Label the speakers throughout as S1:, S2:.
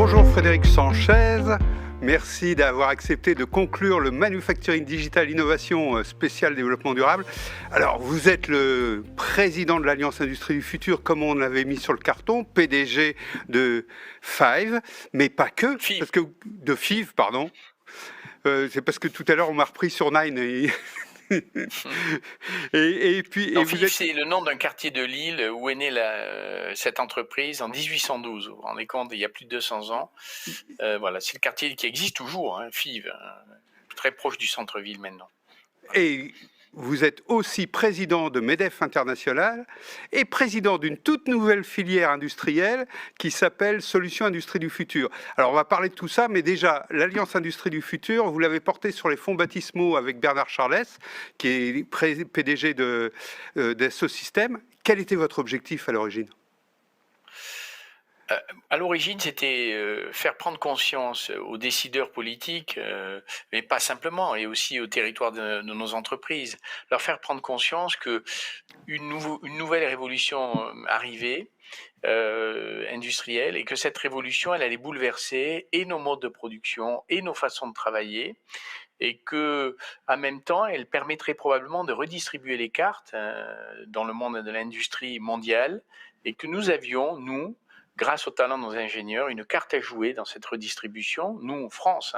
S1: Bonjour Frédéric Sanchez, merci d'avoir accepté de conclure le Manufacturing Digital Innovation spécial développement durable. Alors vous êtes le président de l'Alliance Industrie du Futur, comme on l'avait mis sur le carton, PDG de Five, mais pas que, parce que de FIV, pardon. C'est parce que tout à l'heure on m'a repris sur Nine et puis
S2: non, Five, c'est le nom d'un quartier de Lille où est née cette entreprise en 1812. Vous vous rendez compte, il y a plus de 200 ans. Voilà, c'est le quartier qui existe toujours, Five, très proche du centre-ville maintenant.
S1: Voilà. Et vous êtes aussi président de MEDEF International et président d'une toute nouvelle filière industrielle qui s'appelle Solutions Industrie du Futur. Alors on va parler de tout ça, mais déjà, l'Alliance Industrie du Futur, vous l'avez portée sur les fonds baptismaux avec Bernard Charles, qui est PDG d'Esso Systèmes. Quel était votre objectif à l'origine ?
S2: À l'origine, c'était faire prendre conscience aux décideurs politiques, mais pas simplement, et aussi au territoire de nos entreprises, leur faire prendre conscience que une nouvelle révolution arrivait, industrielle, et que cette révolution, elle allait bouleverser et nos modes de production et nos façons de travailler, et que, en même temps, elle permettrait probablement de redistribuer les cartes dans le monde de l'industrie mondiale, et que nous avions, nous, grâce au talent de nos ingénieurs, une carte à jouer dans cette redistribution, nous, France,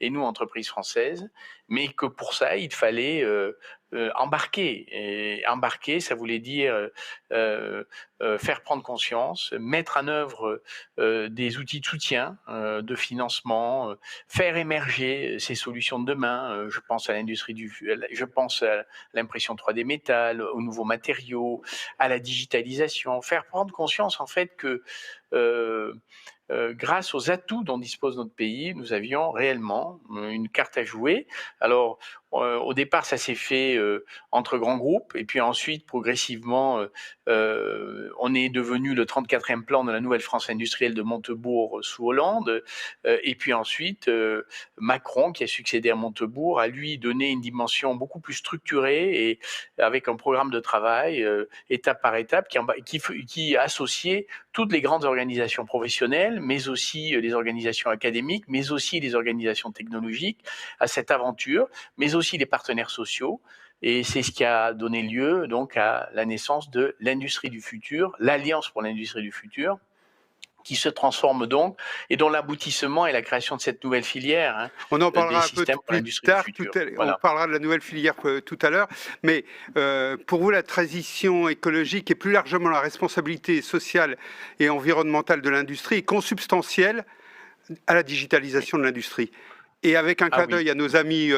S2: et nous, entreprises françaises, mais que pour ça, il fallait embarquer. Et embarquer, ça voulait dire faire prendre conscience, mettre en œuvre des outils de soutien, de financement, faire émerger ces solutions de demain. Je pense à je pense à l'impression 3D métal, aux nouveaux matériaux, à la digitalisation, faire prendre conscience en fait que grâce aux atouts dont dispose notre pays, nous avions réellement une carte à jouer. Alors, au départ, ça s'est fait entre grands groupes, et puis ensuite, progressivement, on est devenu le 34e plan de la nouvelle France industrielle de Montebourg sous Hollande, et puis ensuite, Macron, qui a succédé à Montebourg, a lui donné une dimension beaucoup plus structurée et avec un programme de travail, étape par étape, qui associait toutes les grandes organisations professionnelles, mais aussi les organisations académiques, mais aussi les organisations technologiques à cette aventure, mais aussi les partenaires sociaux. Et c'est ce qui a donné lieu donc à la naissance de l'industrie du futur, l'Alliance pour l'industrie du futur, qui se transforme donc et dont l'aboutissement est la création de cette nouvelle filière.
S1: On en parlera un peu plus tard, on parlera de la nouvelle filière tout à l'heure, mais pour vous, la transition écologique et plus largement la responsabilité sociale et environnementale de l'industrie est consubstantielle à la digitalisation de l'industrie. Et avec un clin d'œil à nos amis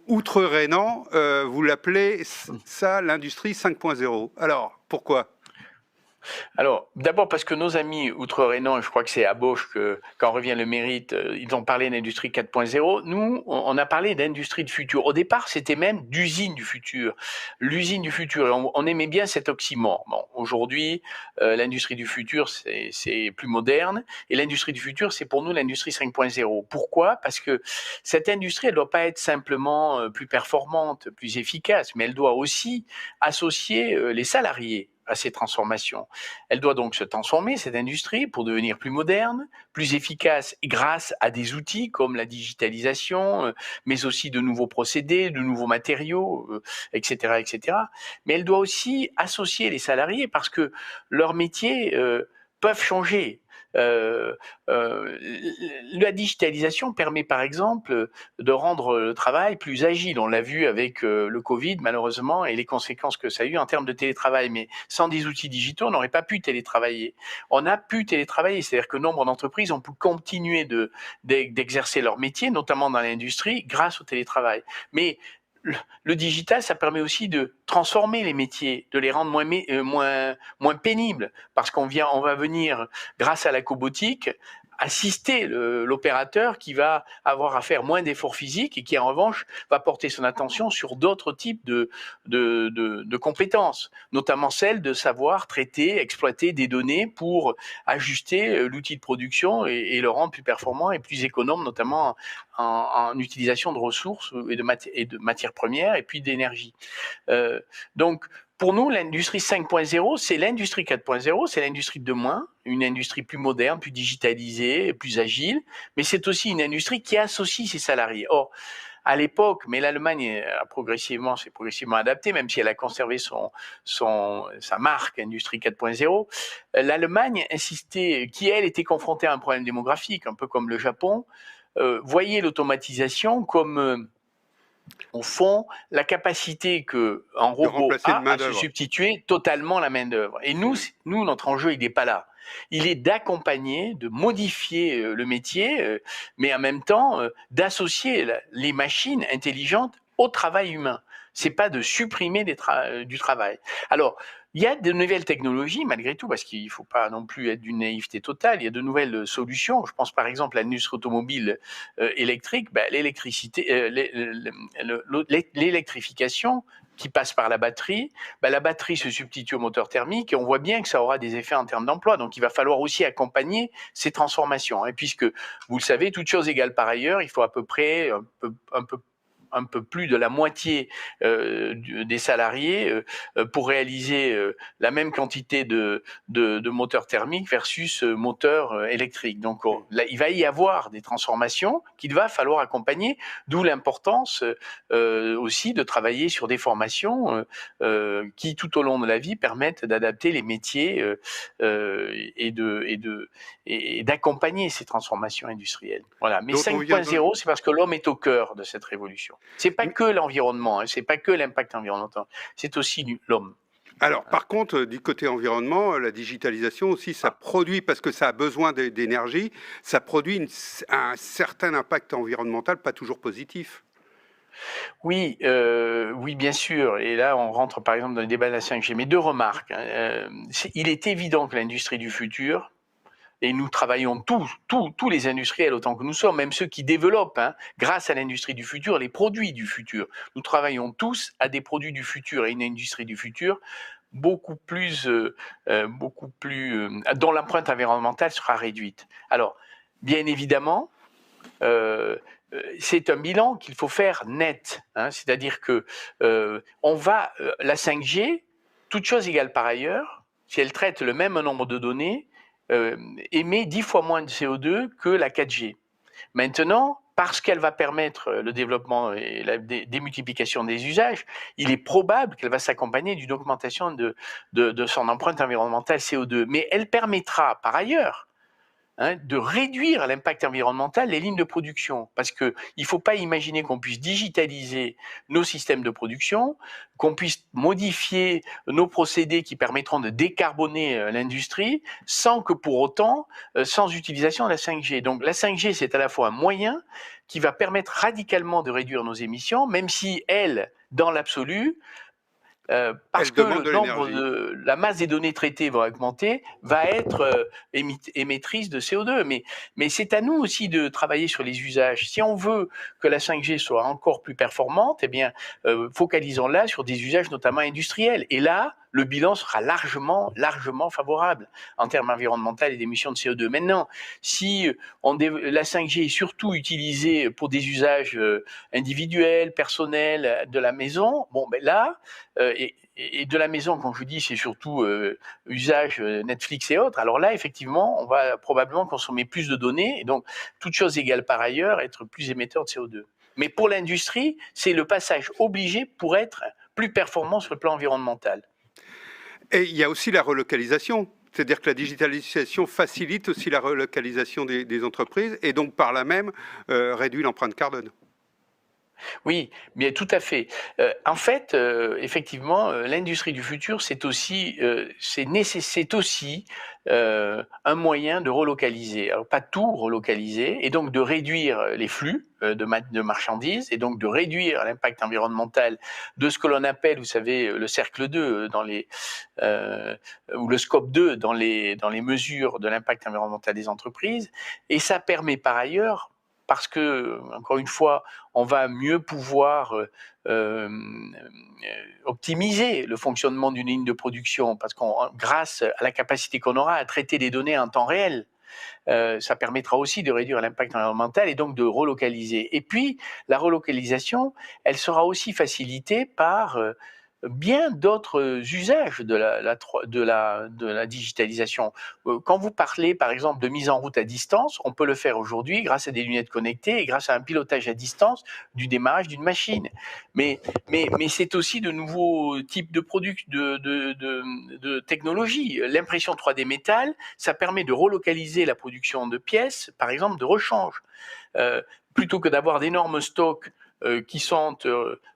S1: outre-rhénans, vous l'appelez ça l'industrie 5.0. Alors, pourquoi ?
S2: Alors, d'abord parce que nos amis outre-rhénans, je crois que c'est à Bosch que, quand revient le mérite, ils ont parlé d'industrie 4.0. Nous, on a parlé d'industrie de futur. Au départ, c'était même d'usine du futur. L'usine du futur, et on aimait bien cet oxymore. Bon, aujourd'hui, l'industrie du futur, c'est plus moderne, et l'industrie du futur, c'est pour nous l'industrie 5.0. Pourquoi ? Parce que cette industrie, elle ne doit pas être simplement plus performante, plus efficace, mais elle doit aussi associer les salariés à ces transformations. Elle doit donc se transformer, cette industrie, pour devenir plus moderne, plus efficace, grâce à des outils comme la digitalisation, mais aussi de nouveaux procédés, de nouveaux matériaux, etc., etc. Mais elle doit aussi associer les salariés parce que leurs métiers peuvent changer. La digitalisation permet par exemple de rendre le travail plus agile. On l'a vu avec le Covid malheureusement et les conséquences que ça a eu en termes de télétravail. Mais sans des outils digitaux, on n'aurait pas pu télétravailler. On a pu télétravailler, c'est-à-dire que nombre d'entreprises ont pu continuer d'exercer leur métier, notamment dans l'industrie, grâce au télétravail. Mais le digital, ça permet aussi de transformer les métiers, de les rendre moins pénibles, parce qu'on va venir, grâce à la cobotique, assister l'opérateur qui va avoir à faire moins d'efforts physiques et qui en revanche va porter son attention sur d'autres types de compétences, notamment celle de savoir traiter, exploiter des données pour ajuster l'outil de production et le rendre plus performant et plus économe, notamment en utilisation de ressources et de matières premières et puis d'énergie. Donc Pour nous, l'industrie 5.0, c'est l'industrie 4.0, c'est l'industrie de demain, une industrie plus moderne, plus digitalisée, plus agile, mais c'est aussi une industrie qui associe ses salariés. Or, à l'époque, mais l'Allemagne s'est progressivement adaptée, même si elle a conservé sa marque Industrie 4.0. L'Allemagne insistait, qui elle était confrontée à un problème démographique, un peu comme le Japon, voyait l'automatisation comme au fond, la capacité qu'un robot a à se substituer totalement à la main-d'œuvre. Et nous, notre enjeu, il n'est pas là. Il est d'accompagner, de modifier le métier, mais en même temps d'associer les machines intelligentes au travail humain. C'est pas de supprimer du travail. Alors, il y a de nouvelles technologies, malgré tout, parce qu'il ne faut pas non plus être d'une naïveté totale. Il y a de nouvelles solutions. Je pense par exemple à l'industrie automobile électrique. L'électrification qui passe par la batterie se substitue au moteur thermique et on voit bien que ça aura des effets en termes d'emploi. Donc, il va falloir aussi accompagner ces transformations. Puisque, vous le savez, toutes choses égales par ailleurs, il faut à peu près un peu plus de la moitié des salariés pour réaliser la même quantité de moteurs thermiques versus moteurs électriques. Donc là, il va y avoir des transformations qu'il va falloir accompagner, d'où l'importance aussi de travailler sur des formations qui, tout au long de la vie, permettent d'adapter les métiers et d'accompagner ces transformations industrielles. Voilà. Mais 5.0, c'est parce que l'homme est au cœur de cette révolution. C'est pas que l'environnement, c'est pas que l'impact environnemental, c'est aussi l'homme.
S1: Alors, par contre, du côté environnement, la digitalisation aussi, ça produit, parce que ça a besoin d'énergie, ça produit un certain impact environnemental pas toujours positif.
S2: Oui, bien sûr. Et là, on rentre par exemple dans le débat de la 5G. Mais deux remarques. Il est évident que l'industrie du futur, et nous travaillons tous les industriels autant que nous sommes, même ceux qui développent, grâce à l'industrie du futur, les produits du futur. Nous travaillons tous à des produits du futur et une industrie du futur beaucoup plus dont l'empreinte environnementale sera réduite. Alors, bien évidemment, c'est un bilan qu'il faut faire net, c'est-à-dire que la 5G, toute chose égale par ailleurs, si elle traite le même nombre de données, émet 10 fois moins de CO2 que la 4G. Maintenant, parce qu'elle va permettre le développement et la démultiplication des usages, il est probable qu'elle va s'accompagner d'une augmentation de son empreinte environnementale CO2. Mais elle permettra par ailleurs de réduire l'impact environnemental des lignes de production. Parce qu'il ne faut pas imaginer qu'on puisse digitaliser nos systèmes de production, qu'on puisse modifier nos procédés qui permettront de décarboner l'industrie, sans que pour autant, sans utilisation de la 5G. Donc la 5G, c'est à la fois un moyen qui va permettre radicalement de réduire nos émissions, même si elle, dans l'absolu, parce que la masse des données traitées va augmenter, va être émettrice de CO2. Mais c'est à nous aussi de travailler sur les usages. Si on veut que la 5G soit encore plus performante, eh bien, focalisons-la sur des usages notamment industriels. Et là, le bilan sera largement favorable en termes environnementaux et d'émissions de CO2. Maintenant, si la 5G est surtout utilisée pour des usages individuels, personnels, de la maison, bon, ben là, et de la maison, quand je dis, c'est surtout usage Netflix et autres, alors là, effectivement, on va probablement consommer plus de données, et donc, toute chose égale par ailleurs, être plus émetteur de CO2. Mais pour l'industrie, c'est le passage obligé pour être plus performant sur le plan environnemental.
S1: Et il y a aussi la relocalisation, c'est-à-dire que la digitalisation facilite aussi la relocalisation des entreprises et donc par là même réduit l'empreinte carbone.
S2: Oui, bien tout à fait. En fait, effectivement, l'industrie du futur, c'est aussi un moyen de relocaliser. Alors, pas tout relocaliser, et donc de réduire les flux de marchandises, et donc de réduire l'impact environnemental de ce que l'on appelle, vous savez, le cercle 2 ou le scope 2 dans les mesures de l'impact environnemental des entreprises. Et ça permet par ailleurs, parce que, encore une fois, on va mieux pouvoir optimiser le fonctionnement d'une ligne de production, parce grâce à la capacité qu'on aura à traiter des données en temps réel, ça permettra aussi de réduire l'impact environnemental et donc de relocaliser. Et puis, la relocalisation, elle sera aussi facilitée par bien d'autres usages de la digitalisation. Quand vous parlez, par exemple, de mise en route à distance, on peut le faire aujourd'hui grâce à des lunettes connectées et grâce à un pilotage à distance du démarrage d'une machine. Mais c'est aussi de nouveaux types de produits, de technologies. L'impression 3D métal, ça permet de relocaliser la production de pièces, par exemple de rechange. Plutôt que d'avoir d'énormes stocks qui sont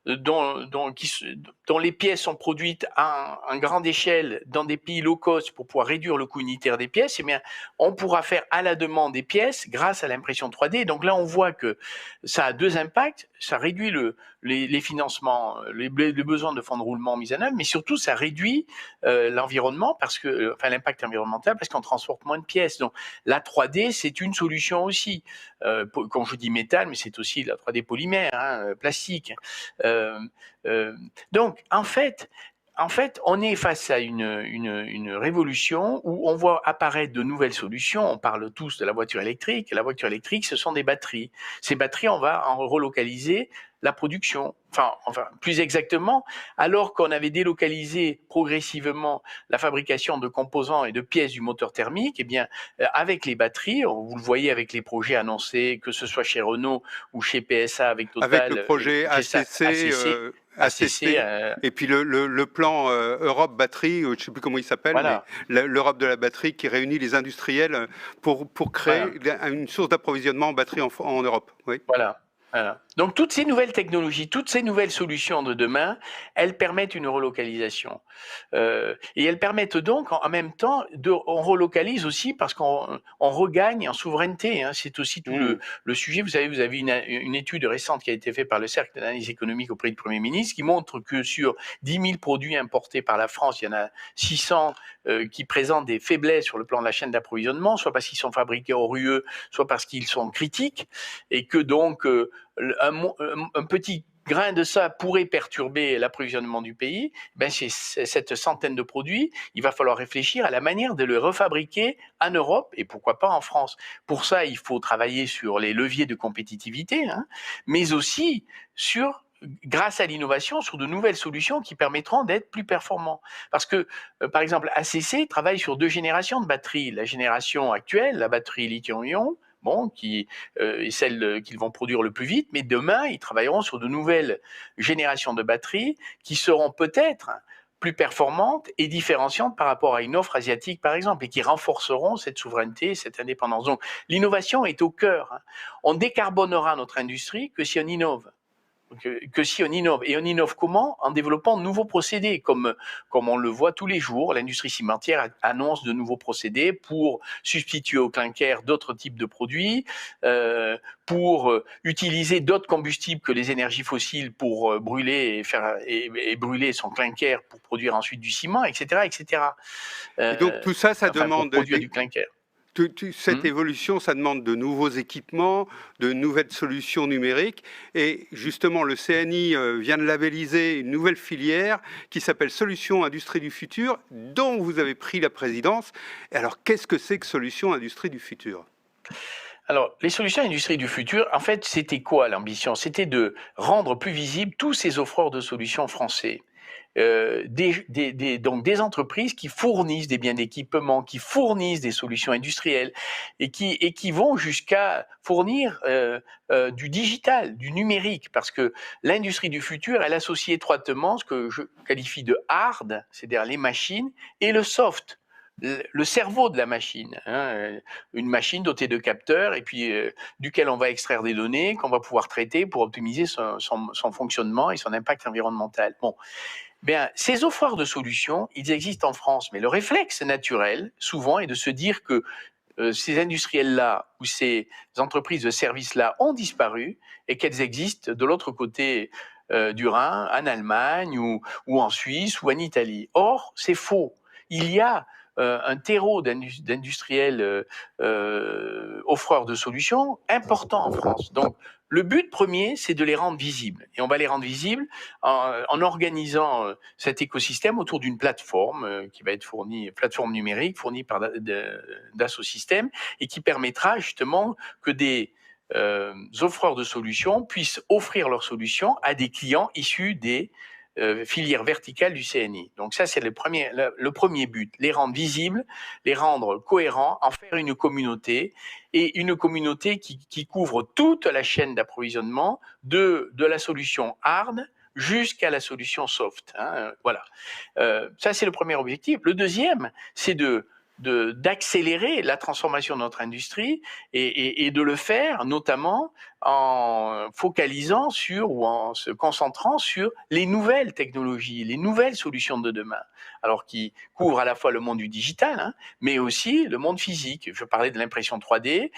S2: dont les pièces sont produites à grande échelle dans des pays low cost pour pouvoir réduire le coût unitaire des pièces, eh bien, on pourra faire à la demande des pièces grâce à l'impression 3D. Donc là, on voit que ça a deux impacts. Ça réduit les financements, les besoins de fonds de roulement mis en œuvre, mais surtout, ça réduit l'environnement l'impact environnemental parce qu'on transporte moins de pièces. Donc la 3D, c'est une solution aussi. Quand je dis métal, mais c'est aussi la 3D polymère, plastique. Donc, en fait, on est face à une révolution où on voit apparaître de nouvelles solutions. On parle tous de la voiture électrique. La voiture électrique, ce sont des batteries. Ces batteries, on va en relocaliser la production. Enfin, plus exactement, alors qu'on avait délocalisé progressivement la fabrication de composants et de pièces du moteur thermique, eh bien, avec les batteries, vous le voyez avec les projets annoncés, que ce soit chez Renault ou chez PSA avec Total.
S1: Avec le projet ACC et puis le plan Europe Batterie, je ne sais plus comment il s'appelle, voilà. Mais l'Europe de la batterie qui réunit les industriels pour créer une source d'approvisionnement en batterie en Europe. Oui.
S2: Voilà. Donc toutes ces nouvelles technologies, toutes ces nouvelles solutions de demain, elles permettent une relocalisation. Et elles permettent donc en même temps, on relocalise aussi parce qu'on regagne en souveraineté. C'est aussi tout le sujet. Vous avez une étude récente qui a été faite par le Cercle d'analyse économique auprès du Premier ministre qui montre que sur 10 000 produits importés par la France, il y en a 600 qui présentent des faiblesses sur le plan de la chaîne d'approvisionnement, soit parce qu'ils sont fabriqués hors UE, soit parce qu'ils sont critiques, et que donc un petit grain de ça pourrait perturber l'approvisionnement du pays. Chez cette centaine de produits, il va falloir réfléchir à la manière de le refabriquer en Europe et pourquoi pas en France. Pour ça, il faut travailler sur les leviers de compétitivité, mais aussi grâce à l'innovation, sur de nouvelles solutions qui permettront d'être plus performants. Parce que, par exemple, ACC travaille sur 2 générations de batteries. La génération actuelle, la batterie lithium-ion, qui est celle qu'ils vont produire le plus vite, mais demain, ils travailleront sur de nouvelles générations de batteries qui seront peut-être plus performantes et différenciantes par rapport à une offre asiatique, par exemple, et qui renforceront cette souveraineté, cette indépendance. Donc, l'innovation est au cœur. On décarbonera notre industrie que si on innove. Que si on innove. Et on innove comment? En développant de nouveaux procédés, comme on le voit tous les jours. L'industrie cimentière annonce de nouveaux procédés pour substituer au clinker d'autres types de produits, pour utiliser d'autres combustibles que les énergies fossiles pour brûler et brûler son clinker pour produire ensuite du ciment, etc., etc.
S1: Et donc tout ça, demande
S2: pour produire du clinker.
S1: Cette évolution, ça demande de nouveaux équipements, de nouvelles solutions numériques. Et justement, le CNI vient de labelliser une nouvelle filière qui s'appelle Solutions Industrie du Futur, dont vous avez pris la présidence. Et alors, qu'est-ce que c'est que Solutions Industrie du Futur ?
S2: Alors, les solutions industrie du futur, en fait, c'était quoi l'ambition? C'était de rendre plus visibles tous ces offreurs de solutions français. Donc des entreprises qui fournissent des biens d'équipement, qui fournissent des solutions industrielles et qui vont jusqu'à fournir du digital, du numérique, parce que l'industrie du futur, elle associe étroitement ce que je qualifie de hard, c'est-à-dire les machines, et le soft. Le cerveau de la machine, une machine dotée de capteurs et puis duquel on va extraire des données qu'on va pouvoir traiter pour optimiser son fonctionnement et son impact environnemental. Ces offreurs de solutions, ils existent en France, mais le réflexe naturel, souvent, est de se dire que ces industriels-là ou ces entreprises de services-là ont disparu et qu'elles existent de l'autre côté du Rhin, en Allemagne ou en Suisse ou en Italie. Or, c'est faux. Il y a un terreau d'industriels offreurs de solutions important en France. Donc, le but premier, c'est de les rendre visibles. Et on va les rendre visibles en organisant cet écosystème autour d'une plateforme qui va être plateforme numérique fournie par Dassault Systèmes et qui permettra justement que des offreurs de solutions puissent offrir leurs solutions à des clients issus des filière verticale du CNI. Donc ça, c'est le premier but, les rendre visibles, les rendre cohérents, en faire une communauté, et une communauté qui couvre toute la chaîne d'approvisionnement de la solution hard jusqu'à la solution soft. Voilà. Ça, c'est le premier objectif. Le deuxième, c'est d'accélérer la transformation de notre industrie et de le faire notamment en focalisant sur ou en se concentrant sur les nouvelles technologies, les nouvelles solutions de demain, alors qui couvrent à la fois le monde du digital, mais aussi le monde physique. Je parlais de l'impression 3D,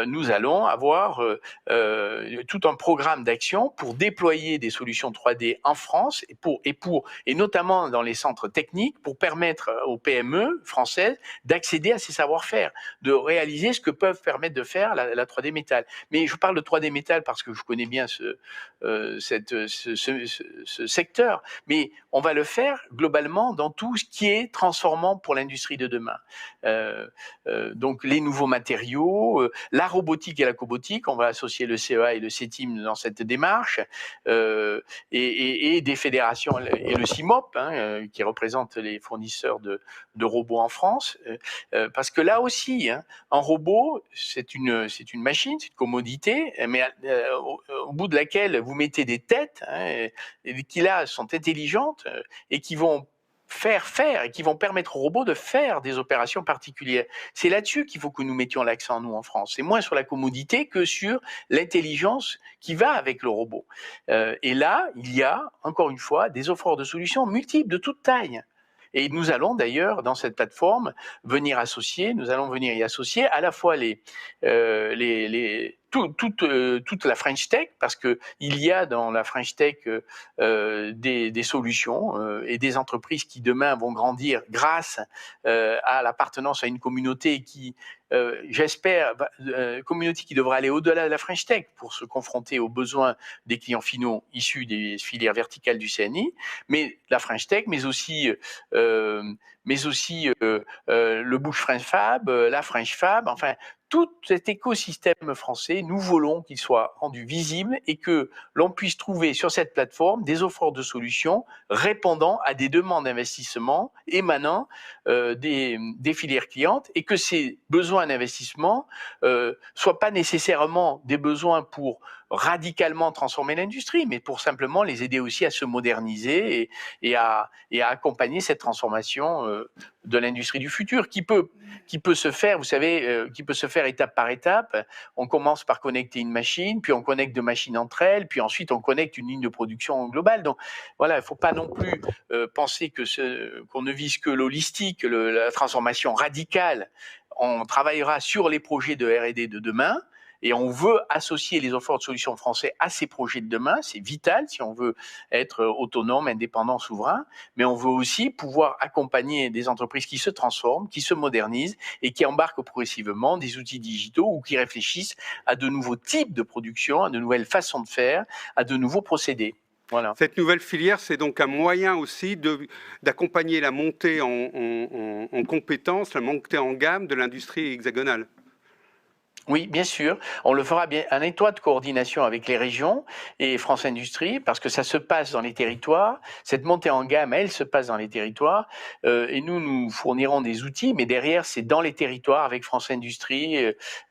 S2: nous allons avoir tout un programme d'action pour déployer des solutions 3D en France et notamment dans les centres techniques pour permettre aux PME françaises d'accéder à ces savoir-faire, de réaliser ce que peuvent permettre de faire la 3D métal. Mais je parle de 3D métal parce que je connais bien ce secteur, mais on va le faire globalement dans tout ce qui est transformant pour l'industrie de demain. Donc les nouveaux matériaux, la robotique et la cobotique, on va associer le CEA et le CETIM dans cette démarche, et des fédérations, et le CIMOP, qui représente les fournisseurs de robots en France, parce que là aussi, un robot, c'est une machine, c'est une commodité, mais au bout de laquelle vous mettez des têtes, qui là sont intelligentes et qui vont faire et qui vont permettre aux robots de faire des opérations particulières. C'est là-dessus qu'il faut que nous mettions l'accent, nous, en France. C'est moins sur la commodité que sur l'intelligence qui va avec le robot. Et là, il y a, encore une fois, des offres de solutions multiples, de toute taille. Et nous allons d'ailleurs, dans cette plateforme, venir y associer à la fois toute la French Tech, parce qu'il y a dans la French Tech des solutions et des entreprises qui demain vont grandir grâce à l'appartenance à une communauté qui, j'espère, communauté qui devra aller au-delà de la French Tech pour se confronter aux besoins des clients finaux issus des filières verticales du CNI, mais la French Tech, mais aussi le Bush French Fab, la French Fab, enfin tout cet écosystème français, nous voulons qu'il soit rendu visible et que l'on puisse trouver sur cette plateforme des offres de solutions répondant à des demandes d'investissement émanant des filières clientes, et que ces besoins d'investissement soient pas nécessairement des besoins pour radicalement transformer l'industrie, mais pour simplement les aider aussi à se moderniser et à accompagner cette transformation de l'industrie du futur qui peut se faire, vous savez, qui peut se faire étape par étape. On commence par connecter une machine, puis on connecte deux machines entre elles, puis ensuite on connecte une ligne de production globale. Donc voilà, il ne faut pas non plus penser qu'on ne vise que l'holistique, la transformation radicale. On travaillera sur les projets de R&D de demain. Et on veut associer les offres de solutions français à ces projets de demain. C'est vital si on veut être autonome, indépendant, souverain. Mais on veut aussi pouvoir accompagner des entreprises qui se transforment, qui se modernisent et qui embarquent progressivement des outils digitaux ou qui réfléchissent à de nouveaux types de production, à de nouvelles façons de faire, à de nouveaux procédés. Voilà.
S1: Cette nouvelle filière, c'est donc un moyen aussi d'accompagner la montée en compétences, la montée en gamme de l'industrie hexagonale.
S2: Oui, bien sûr. On le fera bien en étroite coordination avec les régions et France Industrie, parce que ça se passe dans les territoires. Cette montée en gamme, elle se passe dans les territoires. Et nous fournirons des outils, mais derrière, c'est dans les territoires avec France Industrie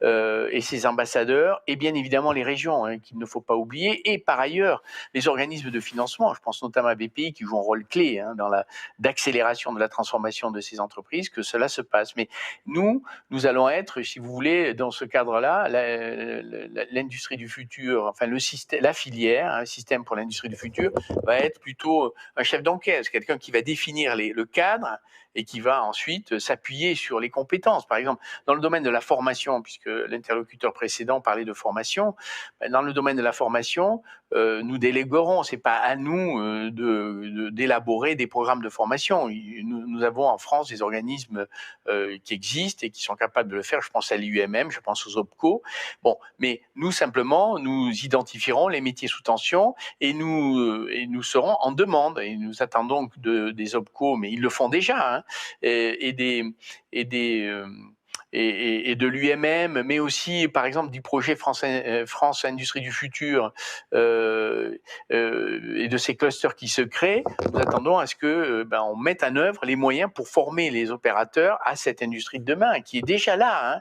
S2: et ses ambassadeurs, et bien évidemment les régions, qu'il ne faut pas oublier. Et par ailleurs, les organismes de financement, je pense notamment à BPI, qui jouent un rôle clé dans d'accélération de la transformation de ces entreprises, que cela se passe. Mais nous allons être, si vous voulez, dans ce cadre-là, l'industrie du futur, enfin la filière, un système pour l'industrie du futur, va être plutôt un chef d'enquête, quelqu'un qui va définir le cadre et qui va ensuite s'appuyer sur les compétences. Par exemple, dans le domaine de la formation, puisque l'interlocuteur précédent parlait de formation, dans le domaine de la formation, nous déléguerons, c'est pas à nous d'élaborer des programmes de formation. Nous avons en France des organismes qui existent et qui sont capables de le faire. Je pense à l'IUMM, je pense aux OPCO. Bon, mais nous simplement, nous identifierons les métiers sous tension et nous serons en demande. Et nous attendons des OPCO, mais ils le font déjà, et des et de l'UMM, mais aussi, par exemple, du projet France Industrie du Futur et de ces clusters qui se créent, nous attendons à ce que on mette en œuvre les moyens pour former les opérateurs à cette industrie de demain, qui est déjà là. Hein.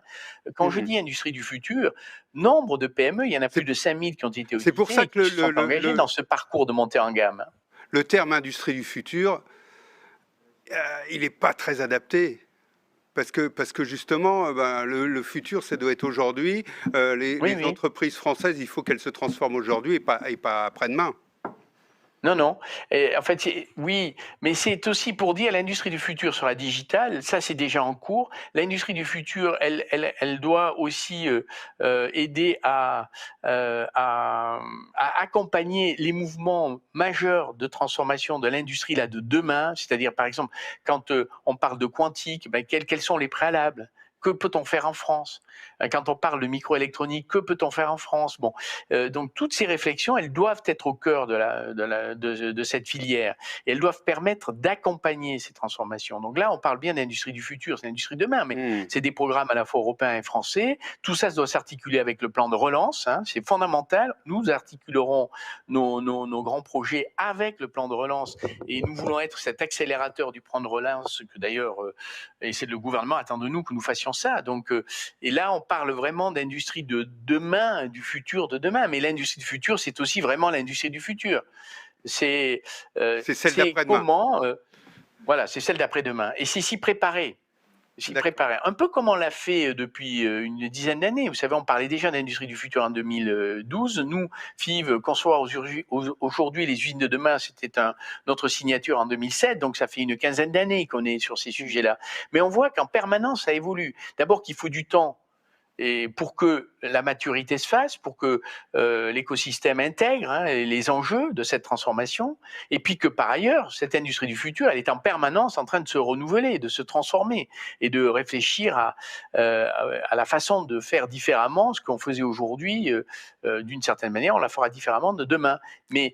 S2: Quand je dis industrie du futur, nombre de PME, il y en a plus de 5000 qui ont été auditées et qui se sont engagés dans ce parcours de montée en gamme.
S1: Le terme industrie du futur, il n'est pas très adapté. Parce que justement, le futur, ça doit être aujourd'hui. Les entreprises françaises, il faut qu'elles se transforment aujourd'hui et pas après-demain.
S2: Non. Et en fait, oui, mais c'est aussi pour dire l'industrie du futur sera digitale. Ça, c'est déjà en cours. L'industrie du futur, elle doit aussi aider à accompagner les mouvements majeurs de transformation de l'industrie là de demain. C'est-à-dire, par exemple, quand on parle de quantique, quels sont les préalables? Que peut-on faire en France? Quand on parle de microélectronique, que peut-on faire en France? Bon, donc toutes ces réflexions, elles doivent être au cœur de cette filière et elles doivent permettre d'accompagner ces transformations. Donc là, on parle bien d'industrie du futur, c'est l'industrie de demain, mais c'est des programmes à la fois européens et français. Tout ça doit s'articuler avec le plan de relance, hein, c'est fondamental. Nous articulerons nos grands projets avec le plan de relance et nous voulons être cet accélérateur du plan de relance que d'ailleurs, et c'est le gouvernement attend de nous que nous fassions ça. Donc, et là, on parle vraiment d'industrie de demain, du futur de demain. Mais l'industrie du futur, c'est aussi vraiment l'industrie du futur. C'est
S1: celle d'après-demain.
S2: Voilà, c'est celle d'après-demain. Et c'est s'y préparer. Un peu comme on l'a fait depuis une dizaine d'années. Vous savez, on parlait déjà d'industrie du futur en 2012. Nous, FIV, concevoir aujourd'hui les usines de demain, c'était notre signature en 2007. Donc, ça fait une quinzaine d'années qu'on est sur ces sujets-là. Mais on voit qu'en permanence, ça évolue. D'abord qu'il faut du temps. Et pour que la maturité se fasse, pour que l'écosystème intègre les enjeux de cette transformation, et puis que par ailleurs, cette industrie du futur, elle est en permanence en train de se renouveler, de se transformer, et de réfléchir à la façon de faire différemment ce qu'on faisait aujourd'hui. D'une certaine manière, on la fera différemment de demain. Mais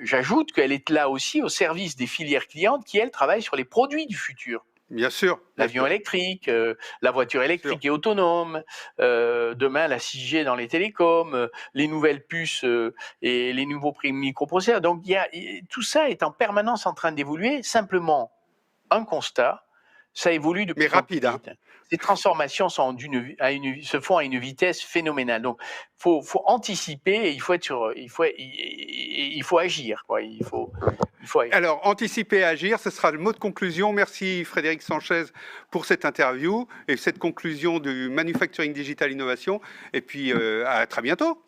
S2: j'ajoute qu'elle est là aussi au service des filières clientes qui, elles, travaillent sur les produits du futur.
S1: Bien sûr.
S2: L'avion électrique, la voiture électrique et autonome, demain la 6G dans les télécoms, les nouvelles puces et les nouveaux microprocesseurs. Donc tout ça est en permanence en train d'évoluer. Simplement, un constat, ça évolue de plus en plus vite. Ces transformations se font à une vitesse phénoménale. Donc, faut anticiper et il faut agir. Quoi. Il faut agir.
S1: Alors, anticiper et agir, ce sera le mot de conclusion. Merci Frédéric Sanchez pour cette interview et cette conclusion du Manufacturing Digital Innovation. Et puis, à très bientôt.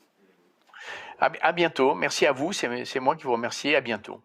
S2: À bientôt. Merci à vous. C'est moi qui vous remercie. À bientôt.